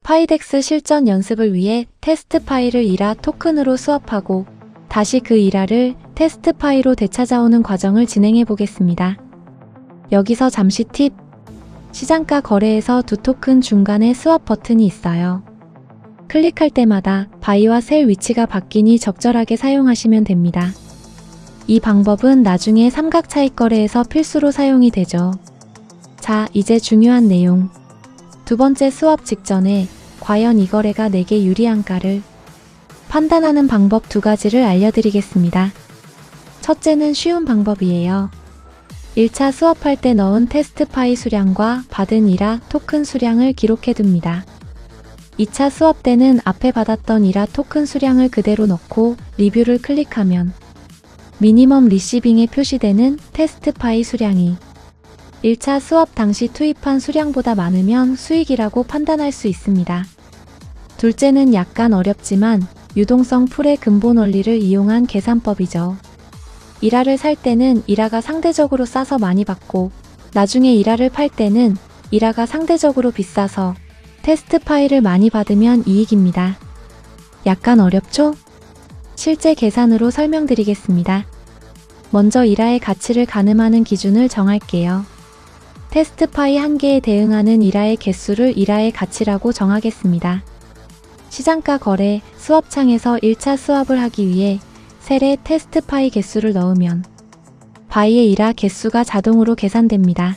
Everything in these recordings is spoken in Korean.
파이덱스 실전 연습을 위해 테스트 파일을 이라 토큰으로 수업하고 다시 그 이라를 테스트 파일로 되찾아오는 과정을 진행해 보겠습니다. 여기서 잠시 팁! 시장가 거래에서 두 토큰 중간에 스왑 버튼이 있어요. 클릭할 때마다 바이와 셀 위치가 바뀌니 적절하게 사용하시면 됩니다. 이 방법은 나중에 삼각 차익 거래에서 필수로 사용이 되죠. 자, 이제 중요한 내용. 두 번째 스왑 직전에 과연 이 거래가 내게 유리한가를 판단하는 방법 두 가지를 알려드리겠습니다. 첫째는 쉬운 방법이에요. 1차 스왑할 때 넣은 테스트 파이 수량과 받은 이라 토큰 수량을 기록해둡니다. 2차 스왑 때는 앞에 받았던 이라 토큰 수량을 그대로 넣고 리뷰를 클릭하면 미니멈 리시빙에 표시되는 테스트 파이 수량이 1차 스왑 당시 투입한 수량보다 많으면 수익이라고 판단할 수 있습니다. 둘째는 약간 어렵지만 유동성 풀의 근본 원리를 이용한 계산법이죠. 이라를 살 때는 이라가 상대적으로 싸서 많이 받고 나중에 이라를 팔 때는 이라가 상대적으로 비싸서 테스트 파일을 많이 받으면 이익입니다. 약간 어렵죠? 실제 계산으로 설명드리겠습니다. 먼저 이라의 가치를 가늠하는 기준을 정할게요. 테스트 파이 1개에 대응하는 이라의 개수를 이라의 가치라고 정하겠습니다. 시장가 거래 스왑창에서 1차 스왑을 하기 위해 셀에 테스트 파이 개수를 넣으면 바이의 이라 개수가 자동으로 계산됩니다.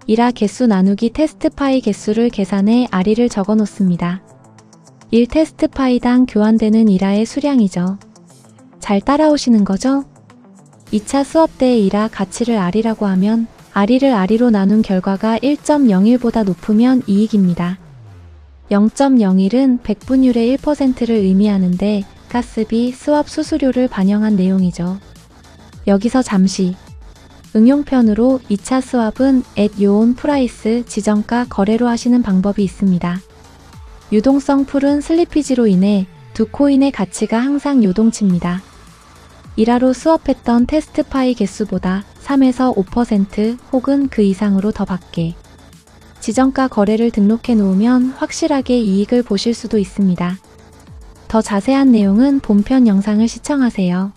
이라 개수 나누기 테스트 파이 개수를 계산해 RE를 적어 놓습니다. 1 테스트 파이당 교환되는 이라의 수량이죠. 잘 따라오시는 거죠? 2차 스왑 때의 이라 가치를 RE라고 하면 RE를 RE로 나눈 결과가 1.01보다 높으면 이익입니다. 0.01은 백분율의 1%를 의미하는데 가스비, 스왑 수수료를 반영한 내용이죠. 여기서 잠시 응용편으로 2차 스왑은 at 요온 프라이스 지정가 거래로 하시는 방법이 있습니다. 유동성 풀은 슬리피지로 인해 두 코인의 가치가 항상 요동칩니다. 이라로 스왑했던 테스트 파이 개수보다 3에서 5% 혹은 그 이상으로 더 받게 지정가 거래를 등록해 놓으면 확실하게 이익을 보실 수도 있습니다. 더 자세한 내용은 본편 영상을 시청하세요.